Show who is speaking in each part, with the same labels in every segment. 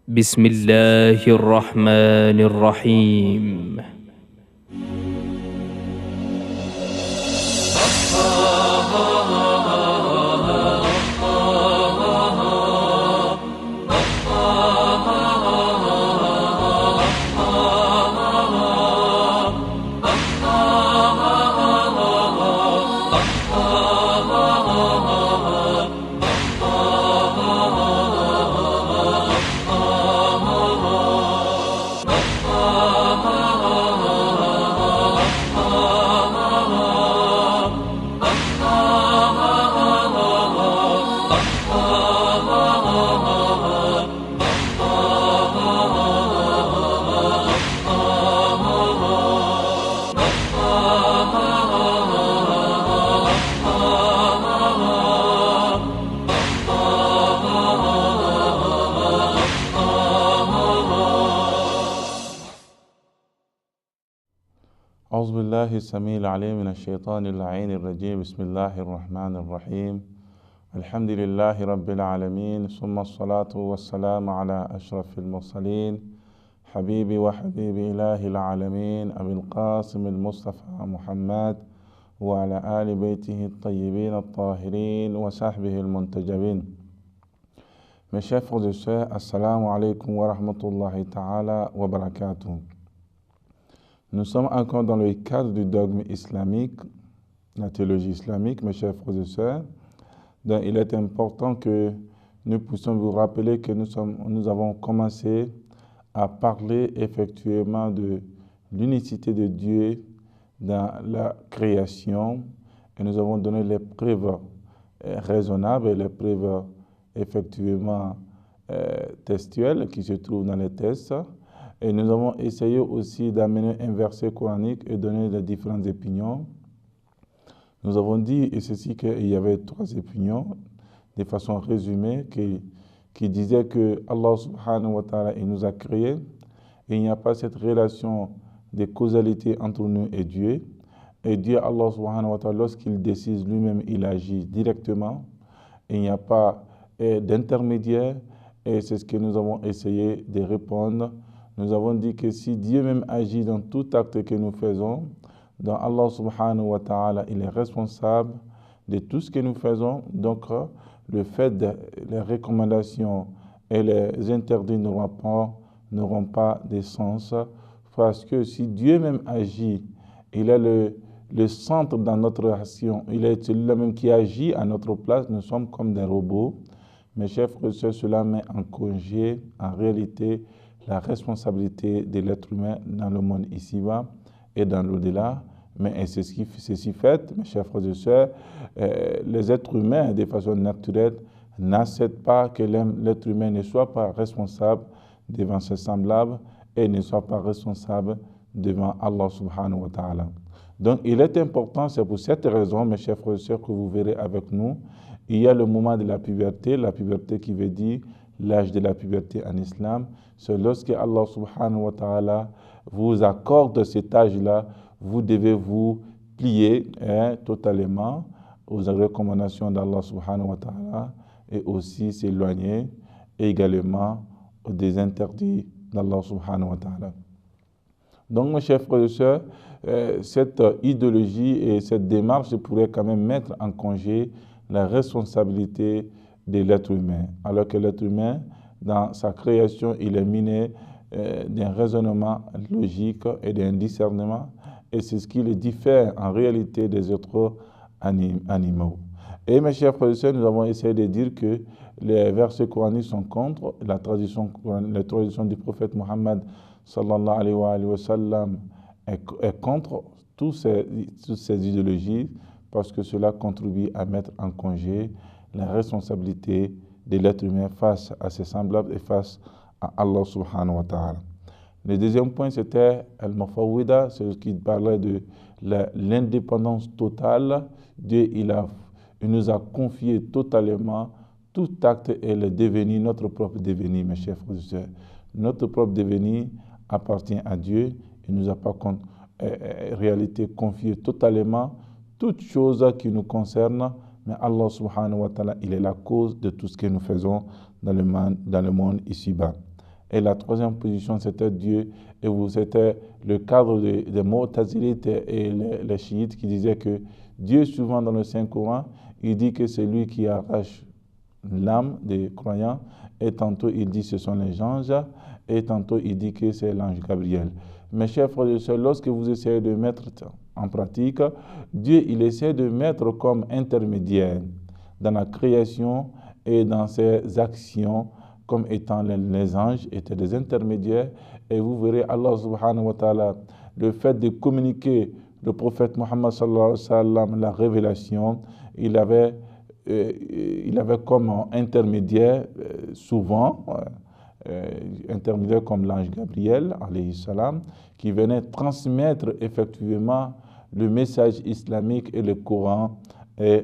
Speaker 1: بسم الله الرحمن الرحيم.
Speaker 2: أعوذ بالله السميع العليم من الشيطان اللعين الرجيم. بسم الله الرحمن الرحيم. الحمد لله رب العالمين، ثم الصلاة والسلام على أشرف المرسلين حبيبي وحبيب إله العالمين أبي القاسم المصطفى محمد وعلى آل بيته الطيبين الطاهرين وصحبه المنتجبين. Mes chers frères et sœurs, assalamu alaikum wa rahmatullahi ta'ala wa barakatuh. Nous sommes encore dans le cadre du dogme islamique, la théologie islamique, mes chers frères et sœurs. Donc, il est important que nous puissions vous rappeler que nous avons commencé à parler effectivement de l'unicité de Dieu dans la création et nous avons donné les preuves raisonnables et les preuves effectivement textuelles qui se trouvent dans les textes. Et nous avons essayé aussi d'amener un verset coranique et donner les différentes opinions. Nous avons dit, et ceci, qu'il y avait trois opinions, de façon résumée, qui disaient que Allah subhanahu wa ta'ala, il nous a créés, et il n'y a pas cette relation de causalité entre nous et Dieu. Et Dieu, Allah subhanahu wa ta'ala, lorsqu'il décide lui-même, il agit directement, et il n'y a pas d'intermédiaire, et c'est ce que nous avons essayé de répondre. Nous avons dit que si Dieu même agit dans tout acte que nous faisons, dans Allah subhanahu wa ta'ala, il est responsable de tout ce que nous faisons. Donc, le fait de les recommandations et les interdits n'auront pas de sens. Parce que si Dieu même agit, il est le centre dans notre action. Il est celui-là même qui agit à notre place. Nous sommes comme des robots. Mes chers frères et sœurs, cela met en congé, en réalité, la responsabilité de l'être humain dans le monde ici-bas et dans l'au-delà. Mais c'est ceci fait, mes chers frères et sœurs, les êtres humains, de façon naturelle, n'acceptent pas que l'être humain ne soit pas responsable devant ses semblables et ne soit pas responsable devant Allah subhanahu wa ta'ala. Donc, il est important, c'est pour cette raison, mes chers frères et sœurs, que vous verrez avec nous, il y a le moment de la puberté qui veut dire l'âge de la puberté en islam. C'est lorsque Allah subhanahu wa ta'ala vous accorde cet âge-là, vous devez vous plier totalement aux recommandations d'Allah subhanahu wa ta'ala et aussi s'éloigner également des interdits d'Allah subhanahu wa ta'ala. Donc, mes chers frères et sœurs, cette idéologie et cette démarche pourrait quand même mettre en congé la responsabilité de l'être humain, alors que l'être humain, dans sa création, il est miné d'un raisonnement logique et d'un discernement, et c'est ce qui le diffère en réalité des autres animaux. Et mes chers frères et sœurs, nous avons essayé de dire que les versets coraniques sont contre, la tradition du prophète Mohammed sallallahu alayhi wa sallam est contre toutes ces idéologies, parce que cela contribue à mettre en congé la responsabilité de l'être humain face à ses semblables et face à Allah subhanahu wa ta'ala. Le deuxième point, c'était Al-Mufawwida, c'est ce qui parlait de l'indépendance totale. Dieu, il nous a confié totalement tout acte et le devenir, notre propre devenir, mes chers frères et sœurs. Notre propre devenir appartient à Dieu. Il ne nous a pas réalité confié totalement toutes choses qui nous concernent, mais Allah subhanahu wa ta'ala, il est la cause de tout ce que nous faisons dans le monde ici-bas. Et la troisième position, c'était Dieu. Et c'était le cadre des Mu'tazilites et les chiites qui disaient que Dieu, souvent dans le Saint-Coran, il dit que c'est lui qui arrache l'âme des croyants. Et tantôt, il dit que ce sont les anges. Et tantôt, il dit que c'est l'ange Gabriel. Mes chers frères et sœurs, lorsque vous essayez de mettre en pratique, Dieu, il essaie de mettre comme intermédiaire dans la création et dans ses actions, comme étant les anges étaient des intermédiaires. Et vous verrez Allah subhanahu wa ta'ala, le fait de communiquer le prophète Muhammad sallallahu alayhi wa sallam, la révélation, il avait comme intermédiaire souvent, intermédiaire comme l'ange Gabriel, alayhi salam, qui venait transmettre effectivement le message islamique et le Coran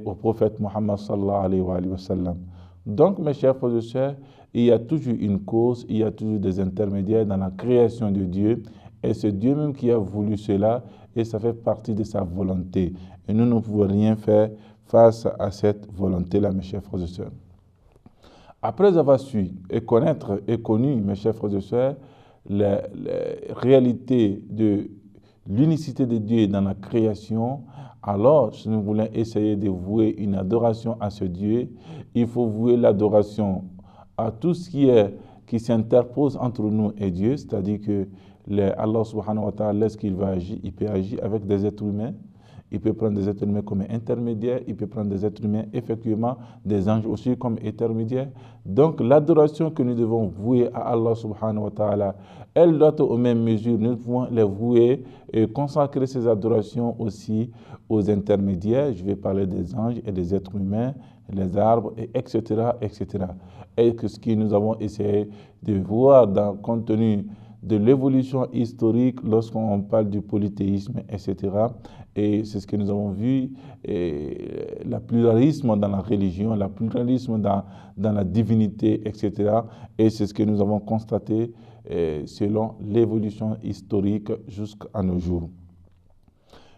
Speaker 2: au prophète Muhammad sallallahu alayhi wa sallam. Donc, mes chers frères et sœurs, il y a toujours une cause, il y a toujours des intermédiaires dans la création de Dieu, et c'est Dieu même qui a voulu cela, et ça fait partie de sa volonté. Et nous ne pouvons rien faire face à cette volonté-là, mes chers frères et sœurs. Après avoir su et connaître et connu, mes chers frères et sœurs, la réalité de l'unicité de Dieu dans la création, alors si nous voulons essayer de vouer une adoration à ce Dieu, il faut vouer l'adoration à tout ce qui s'interpose entre nous et Dieu, c'est-à-dire que Allah subhanahu wa ta'ala, lorsqu'il va agir, il peut agir avec des êtres humains. Il peut prendre des êtres humains comme intermédiaires, il peut prendre des êtres humains, effectivement, des anges aussi comme intermédiaires. Donc, l'adoration que nous devons vouer à Allah subhanahu wa ta'ala, elle doit aux mêmes mesures, nous devons les vouer et consacrer ces adorations aussi aux intermédiaires. Je vais parler des anges et des êtres humains, les arbres, etc., etc. Et que ce que nous avons essayé de voir compte tenu de l'évolution historique lorsqu'on parle du polythéisme, etc. Et c'est ce que nous avons vu, le pluralisme dans la religion, le pluralisme dans la divinité, etc. Et c'est ce que nous avons constaté selon l'évolution historique jusqu'à nos jours.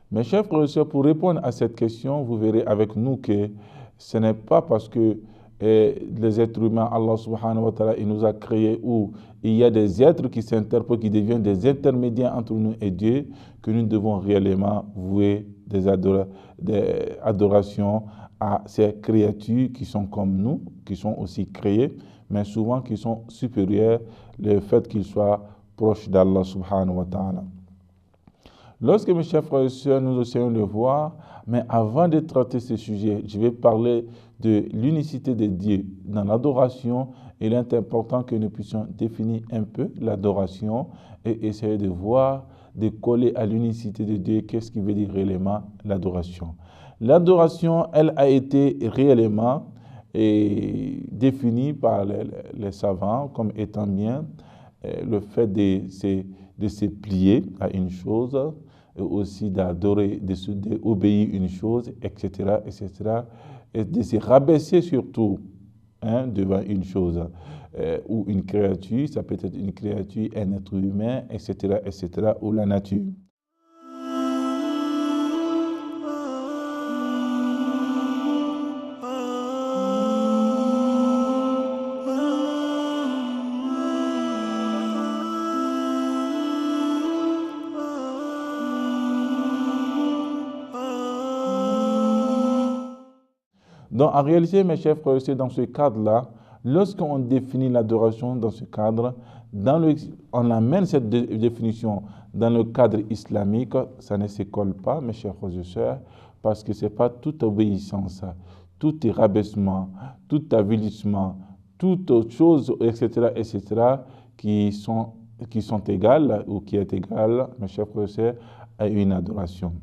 Speaker 2: Mes chers frères et sœurs, pour répondre à cette question, vous verrez avec nous que ce n'est pas parce que les êtres humains, Allah subhanahu wa ta'ala, il nous a créés où il y a des êtres qui s'interposent, qui deviennent des intermédiaires entre nous et Dieu, que nous devons réellement vouer des adorations à ces créatures qui sont comme nous, qui sont aussi créées, mais souvent qui sont supérieures, le fait qu'ils soient proches d'Allah subhanahu wa ta'ala. Lorsque, mes chers frères et sœurs, nous essayons de voir, mais avant de traiter ce sujet, je vais parler de l'unicité de Dieu dans l'adoration. Il est important que nous puissions définir un peu l'adoration et essayer de voir, de coller à l'unicité de Dieu, qu'est-ce qui veut dire réellement l'adoration. L'adoration, elle a été réellement définie par les savants comme étant bien le fait de se plier à une chose, et aussi d'adorer, d'obéir une chose, etc., etc., et de se rabaisser surtout devant une chose ou une créature, ça peut être une créature, un être humain, etc., etc., ou la nature. Donc, en réalité, mes chers frères et sœurs, dans ce cadre-là, lorsqu'on définit l'adoration dans ce cadre, on amène cette définition dans le cadre islamique, ça ne se colle pas, mes chers frères et sœurs, parce que ce n'est pas toute obéissance, tout rabaissement, tout avilissement, toute autre chose, etc., etc., qui sont égales ou qui est égale, mes chers frères et sœurs, à une adoration.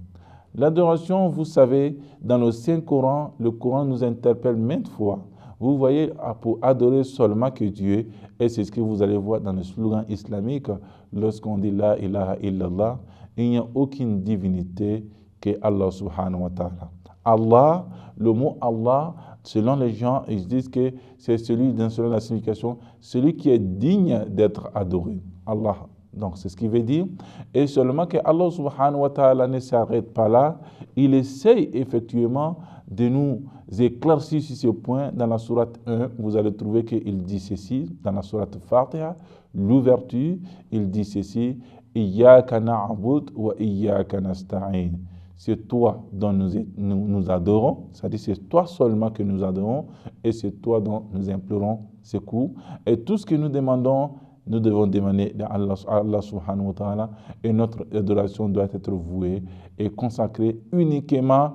Speaker 2: L'adoration, vous savez, dans le Saint-Coran, le Coran nous interpelle maintes fois. Vous voyez, pour adorer seulement que Dieu, et c'est ce que vous allez voir dans le slogan islamique, lorsqu'on dit La ilaha illallah, il n'y a aucune divinité que Allah subhanahu wa ta'ala. Allah, le mot Allah, selon les gens, ils disent que c'est selon la signification, celui qui est digne d'être adoré. Allah, Donc c'est ce qu'il veut dire. Et seulement que Allah subhanahu wa ta'ala ne s'arrête pas là. Il essaye effectivement de nous éclaircir sur ce point. Dans la sourate 1, vous allez trouver qu'il dit ceci. Dans la sourate Fatiha, l'ouverture, il dit ceci. Iyyaka na'bud wa iyyaka nasta'in. C'est toi dont nous adorons, c'est-à-dire c'est toi seulement que nous adorons et c'est toi dont nous implorons secours. Et tout ce que nous demandons, nous devons demander à Allah subhanahu wa ta'ala et notre adoration doit être vouée et consacrée uniquement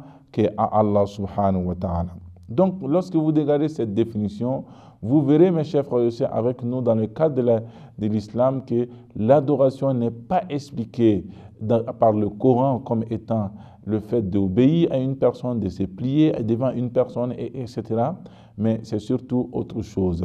Speaker 2: à Allah subhanahu wa ta'ala. Donc, lorsque vous regardez cette définition, vous verrez, mes chers frères et sœurs, avec nous dans le cadre de l'islam, que l'adoration n'est pas expliquée par le Coran comme étant le fait d'obéir à une personne, de se plier devant une personne, etc. Mais c'est surtout autre chose.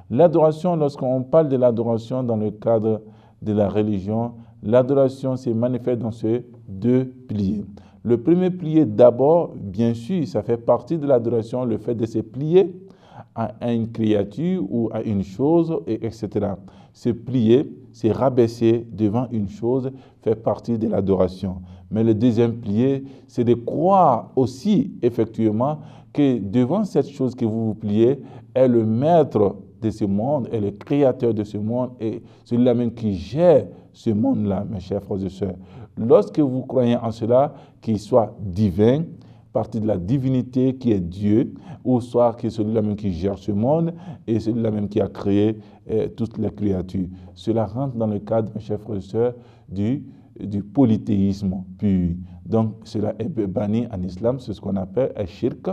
Speaker 2: L'adoration, lorsqu'on parle de l'adoration dans le cadre de la religion, l'adoration se manifeste dans ces deux piliers. Le premier pilier, d'abord, bien sûr, ça fait partie de l'adoration, le fait de se plier à une créature ou à une chose, etc. Se plier, se rabaisser devant une chose fait partie de l'adoration. Mais le deuxième pilier, c'est de croire aussi, effectivement, que devant cette chose que vous vous pliez, est le maître de ce monde, est le créateur de ce monde, et celui-là même qui gère ce monde-là, mes chers frères et sœurs. Lorsque vous croyez en cela, qu'il soit divin, partie de la divinité qui est Dieu, ou soit que celui-là même qui gère ce monde et celui-là même qui a créé toutes les créatures. Cela rentre dans le cadre, mes chers frères et sœurs, du polythéisme pur. Donc, cela est banni en islam, c'est ce qu'on appelle un shirk.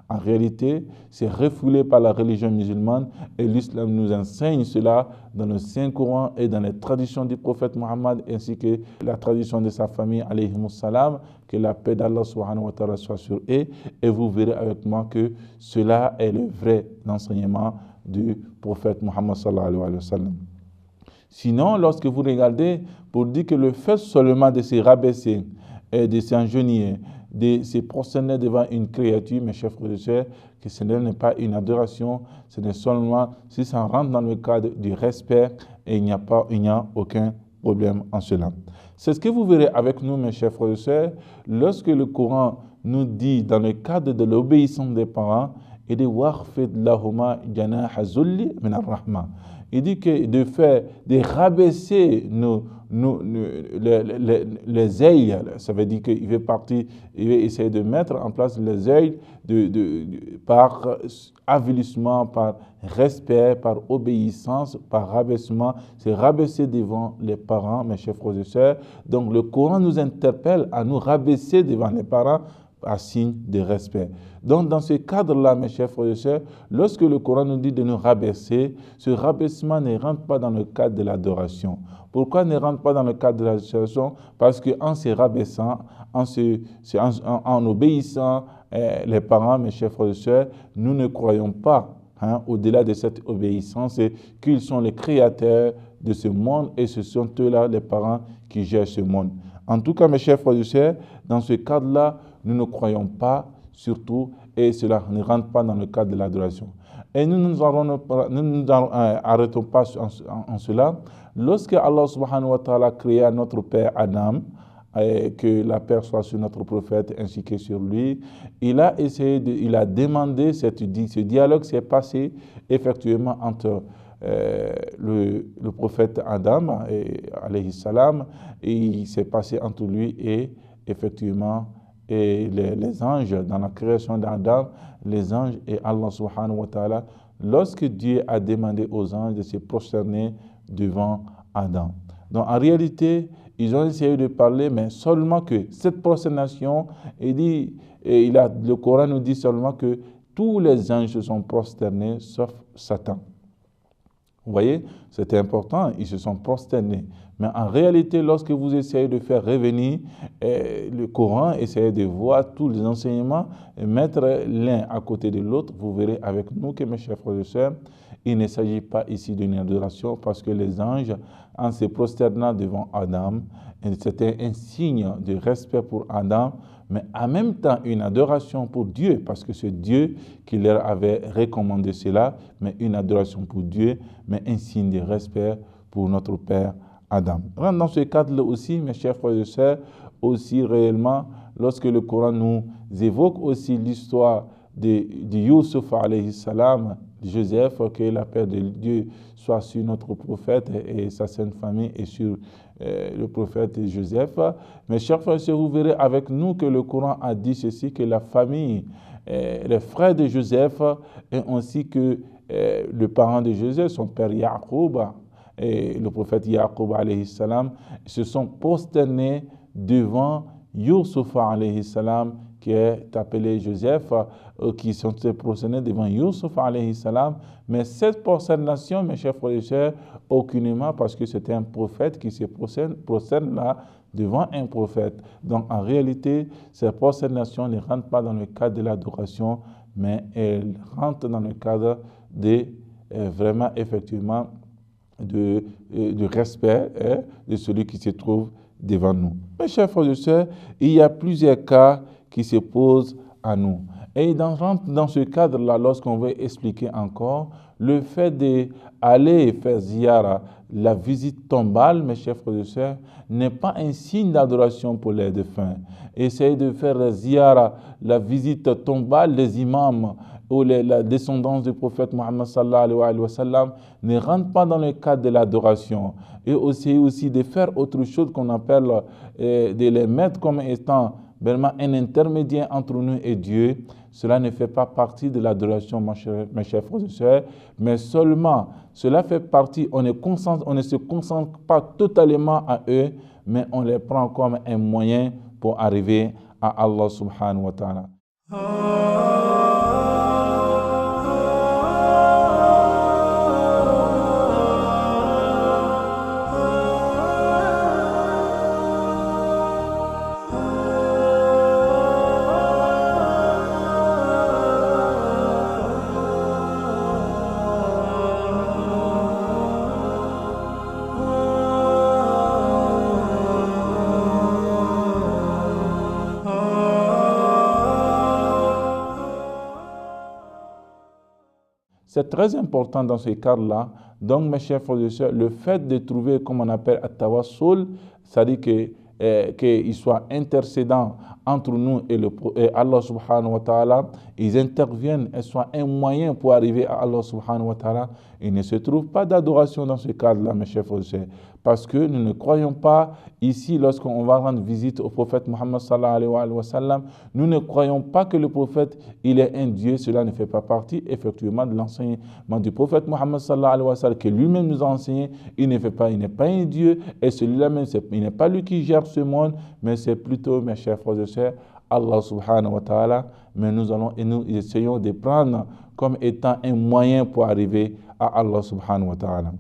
Speaker 2: En réalité, c'est refoulé par la religion musulmane et l'islam nous enseigne cela dans le Saint-Coran et dans les traditions du prophète Mohammed ainsi que la tradition de sa famille, alayhimus salam, que la paix d'Allah subhanahu wa ta'ala soit sur eux. Et vous verrez avec moi que cela est le vrai enseignement du prophète Mohammed sallallahu alayhi wa sallam. Sinon, lorsque vous regardez, pour dire que le fait seulement de se rabaisser et de s'engenouiller, de se prosterner devant une créature, mes chers frères et sœurs, que ce n'est pas une adoration, ce n'est seulement si ça rentre dans le cadre du respect et il n'y a aucun problème en cela. C'est ce que vous verrez avec nous, mes chers frères et sœurs, lorsque le Coran nous dit dans le cadre de l'obéissance des parents, et de waqfid lahuma janaha zulli min ar-rahma. Il dit que de rabaisser les ailes, ça veut dire qu'il il veut essayer de mettre en place les ailes par avilissement, par respect, par obéissance, par rabaissement, c'est rabaisser devant les parents, mes chers frères et sœurs. Donc le Coran nous interpelle à nous rabaisser devant les parents à signe de respect. Donc, dans ce cadre-là, mes chers frères et sœurs, lorsque le Coran nous dit de nous rabaisser, ce rabaissement ne rentre pas dans le cadre de l'adoration. Pourquoi ne rentre pas dans le cadre de l'adoration? Parce qu'en se rabaissant, en obéissant les parents, mes chers frères et sœurs, nous ne croyons pas, au-delà de cette obéissance, qu'ils sont les créateurs de ce monde et ce sont eux-là, les parents, qui gèrent ce monde. En tout cas, mes chers frères et sœurs, dans ce cadre-là, nous ne croyons pas, surtout, et cela ne rentre pas dans le cadre de l'adoration. Et nous ne nous arrêtons pas en cela. Lorsque Allah subhanahu wa ta'ala créa notre père Adam, et que la paix soit sur notre prophète ainsi que sur lui, il a demandé, ce dialogue s'est passé effectivement entre le prophète Adam, alayhi salam, et il s'est passé entre lui et effectivement et les anges, dans la création d'Adam, les anges et Allah subhanahu wa ta'ala, lorsque Dieu a demandé aux anges de se prosterner devant Adam. Donc en réalité, ils ont essayé de parler, mais seulement que cette prosternation, le Coran nous dit seulement que tous les anges se sont prosternés, sauf Satan. Vous voyez, c'était important, ils se sont prosternés. Mais en réalité, lorsque vous essayez de faire revenir le Coran, essayez de voir tous les enseignements et mettre l'un à côté de l'autre, vous verrez avec nous que, mes chers frères et sœurs, il ne s'agit pas ici d'une adoration parce que les anges, en se prosternant devant Adam, c'était un signe de respect pour Adam, mais en même temps une adoration pour Dieu, parce que c'est Dieu qui leur avait recommandé cela, mais une adoration pour Dieu, mais un signe de respect pour notre Père Adam. Dans ce cadre-là aussi, mes chers frères et sœurs, aussi réellement, lorsque le Coran nous évoque aussi l'histoire de Youssouf alayhi salam, Joseph, que la paix de Dieu soit sur notre prophète et sa sainte famille et sur le prophète Joseph. Mes chers frères et sœurs, vous verrez avec nous que le Coran a dit ceci, que la famille, les frères de Joseph, et ainsi que le parent de Joseph, son père Yaqub, et le prophète Yaqub alayhi salam, se sont prosternés devant Youssouf alayhi salam, qui est appelé Joseph, qui sont prosternés devant Youssouf alayhi salam. Mais cette prosternation, mes chers frères et sœurs, aucunement parce que c'était un prophète qui se prosterne là devant un prophète. Donc en réalité, cette prosternation ne rentre pas dans le cadre de l'adoration, mais elle rentre dans le cadre de vraiment effectivement de respect de celui qui se trouve devant nous. Mes chers frères et sœurs, il y a plusieurs cas qui se posent à nous. Et dans ce cadre-là, lorsqu'on veut expliquer encore, le fait d'aller faire ziyara, la visite tombale, mes chers frères et sœurs, n'est pas un signe d'adoration pour les défunts. Essayer de faire la ziyara, la visite tombale des imams ou la descendance du prophète Mohammed sallallahu alayhi wa sallam ne rentre pas dans le cadre de l'adoration. Et aussi de faire autre chose qu'on appelle de les mettre comme étant vraiment un intermédiaire entre nous et Dieu. Cela ne fait pas partie de l'adoration, mes chers frères et sœurs, mais seulement, cela fait partie, on ne se concentre pas totalement à eux, mais on les prend comme un moyen pour arriver à Allah subhanahu wa ta'ala. C'est très important dans ce cadre-là. Donc, mes chers frères et sœurs, le fait de trouver, comme on appelle, at-tawassul, c'est-à-dire qu'il soit intercédant entre nous et Allah subhanahu wa ta'ala, ils interviennent et soient un moyen pour arriver à Allah subhanahu wa ta'ala. Il ne se trouve pas d'adoration dans ce cadre-là, mes chers frères et sœurs, parce que nous ne croyons pas ici, lorsqu'on va rendre visite au prophète Mohammed sallallahu alayhi wa sallam, nous ne croyons pas que le prophète, il est un Dieu. Cela ne fait pas partie effectivement de l'enseignement du prophète Mohammed sallallahu alayhi wa sallam, que lui-même nous a enseigné. Il n'est pas un Dieu, et celui-là même, il n'est pas lui qui gère ce monde, mais c'est plutôt, mes chers frères et sœurs, Allah subhanahu wa ta'ala. Mais nous essayons de prendre comme étant un moyen pour arriver à Allah subhanahu wa ta'ala.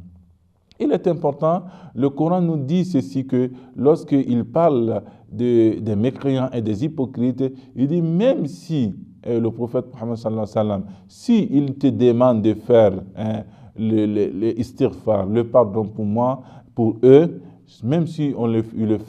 Speaker 2: Il est important, le Coran nous dit ceci, que lorsqu'il parle des mécréants et des hypocrites, il dit même si le prophète Muhammad sallallahu alayhi wa sallam, s'il te demande de faire le istighfar, le pardon pour eux, même si il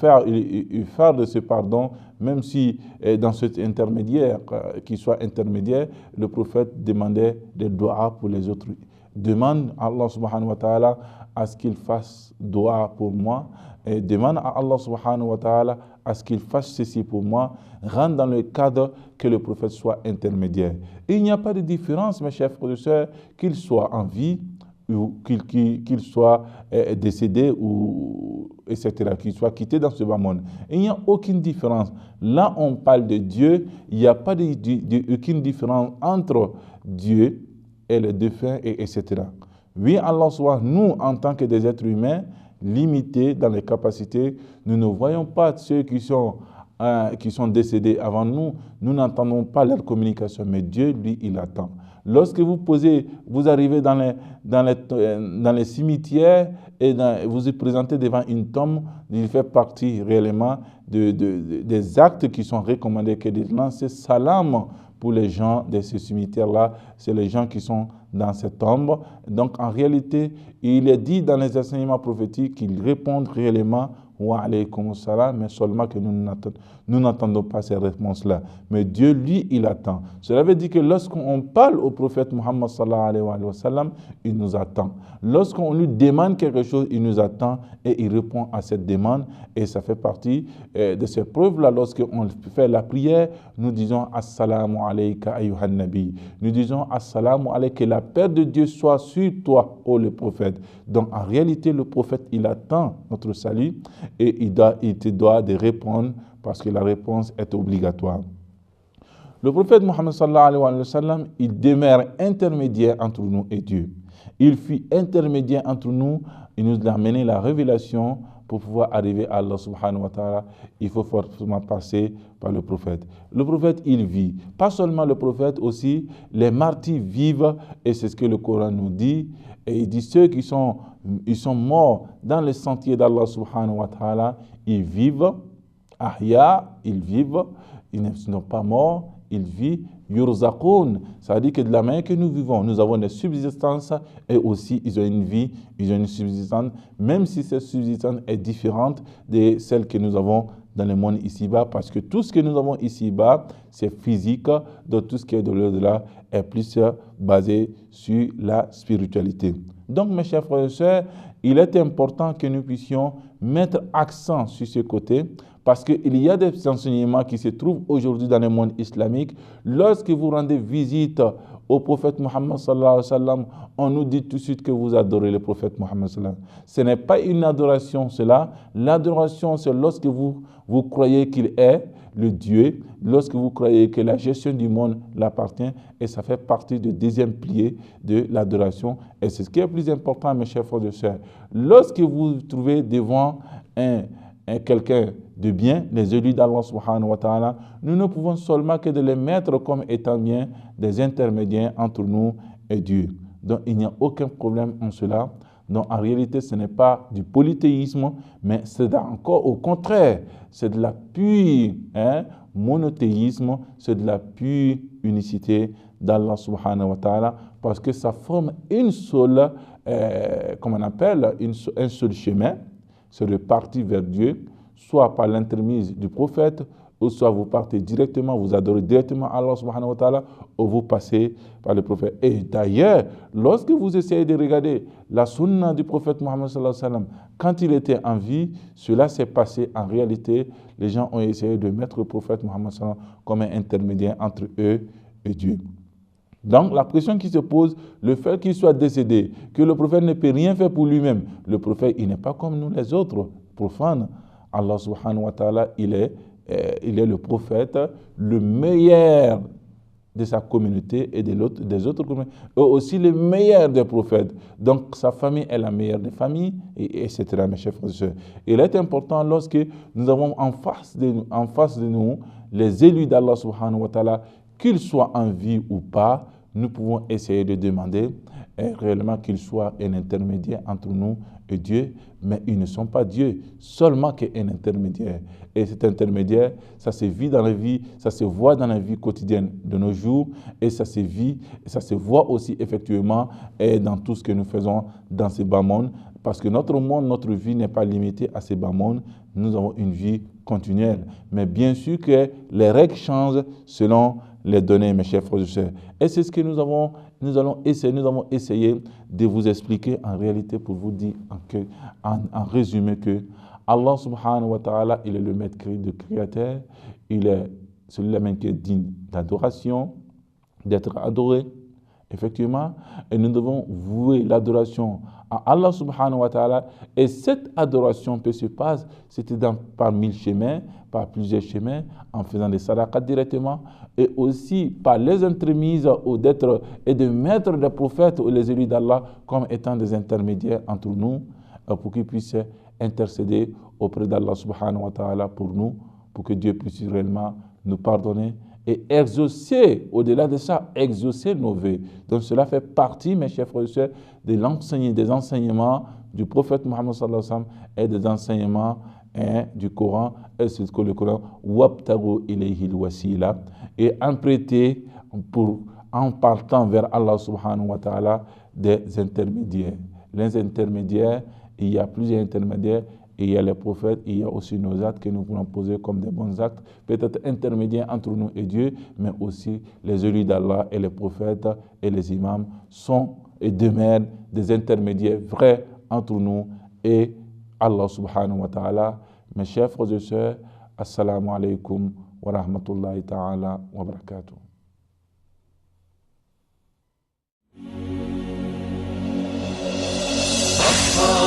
Speaker 2: fait de ce pardon, même si dans cet intermédiaire, qu'il soit intermédiaire, le prophète demandait des doigts pour les autres. Demande à Allah subhanahu wa ta'ala à ce qu'il fasse doigt pour moi, et demande à Allah subhanahu wa ta'ala à ce qu'il fasse ceci pour moi, rentre dans le cadre que le prophète soit intermédiaire. Et il n'y a pas de différence, mes chers frères et sœurs, qu'il soit en vie ou qu'il soit décédé, ou etc., qu'il soit quitté dans ce bas monde. Il n'y a aucune différence. Là, on parle de Dieu, il n'y a pas aucune différence entre Dieu et les défunts, etc. Oui, Allah soit, nous, en tant que des êtres humains, limités dans les capacités, nous ne voyons pas ceux qui sont décédés avant nous, nous n'entendons pas leur communication, mais Dieu, lui, il attend. Lorsque vous arrivez dans les cimetières et vous vous présentez devant une tombe, il fait partie réellement des actes qui sont recommandés, que de lancer salam pour les gens de ce cimetière-là, c'est les gens qui sont dans cette tombe. Donc en réalité, il est dit dans les enseignements prophétiques qu'ils répondent réellement wa alaykum salam, mais seulement que nous n'attendons pas ces réponses-là. Mais Dieu, lui, il attend. Cela veut dire que lorsqu'on parle au prophète Muhammad sallallahu alayhi wa sallam, il nous attend. Lorsqu'on lui demande quelque chose, il nous attend et il répond à cette demande. Et ça fait partie de ces preuves-là. Lorsqu'on fait la prière, nous disons Assalamu alayka ayyuhan nabi. Nous disons Assalamu alayka, que la paix de Dieu soit sur toi, ô le prophète. Donc en réalité, le prophète, il attend notre salut et il te doit de répondre parce que la réponse est obligatoire. Le prophète Muhammad sallallahu alayhi wa sallam, il demeure intermédiaire entre nous et Dieu. Il fut intermédiaire entre nous, il nous a amené la révélation. Pour pouvoir arriver à Allah subhanahu wa ta'ala, il faut forcément passer par le prophète. Le prophète, il vit. Pas seulement le prophète, aussi les martyrs vivent, et c'est ce que le Coran nous dit. Et il dit ceux qui sont morts dans les sentiers d'Allah subhanahu wa ta'ala, ils vivent. Ahya, ils vivent. Ils ne sont pas morts, ils vivent. Yurzaqoun, ça veut dire que de la manière que nous vivons, nous avons des subsistances et aussi ils ont une vie, ils ont une subsistance, même si cette subsistance est différente de celle que nous avons dans le monde ici-bas, parce que tout ce que nous avons ici-bas, c'est physique, donc tout ce qui est de l'au-delà est plus basé sur la spiritualité. Donc mes chers frères et sœurs, il est important que nous puissions mettre accent sur ce côté, parce qu'il y a des enseignements qui se trouvent aujourd'hui dans le monde islamique. Lorsque vous rendez visite au prophète Muhammad sallallahu alayhi wa sallam, on nous dit tout de suite que vous adorez le prophète Muhammad sallallahu alayhi wa sallam. Ce n'est pas une adoration cela. L'adoration, c'est lorsque vous croyez qu'il est le Dieu, lorsque vous croyez que la gestion du monde l'appartient, et ça fait partie du deuxième pilier de l'adoration. Et c'est ce qui est le plus important, mes chers frères et sœurs. Lorsque vous vous trouvez devant quelqu'un de bien, les élus d'Allah subhanahu wa ta'ala, nous ne pouvons seulement que de les mettre comme étant bien des intermédiaires entre nous et Dieu. Donc il n'y a aucun problème en cela. Donc en réalité, ce n'est pas du polythéisme, mais c'est encore au contraire, c'est de la pure monothéisme, c'est de la pure unicité d'Allah subhanahu wa ta'ala, parce que ça forme une seule, comme on appelle, un seul chemin, c'est de partir vers Dieu, soit par l'intermédiaire du prophète, ou soit vous partez directement, vous adorez directement Allah subhanahu wa ta'ala, ou vous passez par le prophète. Et d'ailleurs, lorsque vous essayez de regarder la sunna du prophète Muhammad sallallahu alayhi wa sallam, quand il était en vie, cela s'est passé en réalité. Les gens ont essayé de mettre le prophète Muhammad sallallahu alayhi wa sallam comme un intermédiaire entre eux et Dieu. Donc la question qui se pose, le fait qu'il soit décédé, que le prophète ne peut rien faire pour lui-même, le prophète, il n'est pas comme nous les autres profanes. Allah subhanahu wa ta'ala, il est le prophète, le meilleur de sa communauté et des autres communautés, et aussi le meilleur des prophètes. Donc sa famille est la meilleure des familles, etc. Mes chers frères et sœurs. Il est important lorsque nous avons en face de nous les élus d'Allah subhanahu wa ta'ala, qu'ils soient en vie ou pas, nous pouvons essayer de demander réellement qu'ils soient un intermédiaire entre nous et Dieu, mais ils ne sont pas Dieu, seulement qu'un intermédiaire. Et cet intermédiaire, ça se vit dans la vie, ça se voit dans la vie quotidienne de nos jours, et ça se voit aussi effectivement dans tout ce que nous faisons dans ces bas mondes, parce que notre monde, notre vie n'est pas limitée à ces bas mondes, nous avons une vie continuelle. Mais bien sûr que les règles changent selon les données, mes chers frères et sœurs. Et c'est ce que nous avons essayé de vous expliquer en réalité pour vous dire en résumé que Allah subhanahu wa ta'ala, il est le maître de créateur, il est celui-là même qui est digne d'adoration, d'être adoré, effectivement, et nous devons vouer l'adoration à Allah subhanahu wa ta'ala, et cette adoration peut se passer, c'était par 1000 chemins, par plusieurs chemins, en faisant des sadaqat directement, et aussi par les entremises et de mettre des prophètes ou les élus d'Allah comme étant des intermédiaires entre nous, pour qu'ils puissent intercéder auprès d'Allah subhanahu wa ta'ala pour nous, pour que Dieu puisse réellement nous pardonner et exaucer, au-delà de ça, exaucer nos vœux. Donc cela fait partie, mes chers frères et sœurs, des enseignements du prophète Muhammad sallallahu alayhi wa sallam et des enseignements du Coran, et c'est ce que le Coran wabtagu ilayhi al-wasila, et emprunter en partant vers Allah subhanahu wa ta'ala des intermédiaires. Les intermédiaires, il y a plusieurs intermédiaires, il y a les prophètes, il y a aussi nos actes que nous pouvons poser comme des bons actes, peut-être intermédiaires entre nous et Dieu, mais aussi les élus d'Allah et les prophètes et les imams sont et demeurent des intermédiaires vrais entre nous et Allah subhanahu wa ta'ala. Mes chers frères et sœurs, assalamu alaikum wa rahmatullahi ta'ala wa barakatuh.
Speaker 3: Oh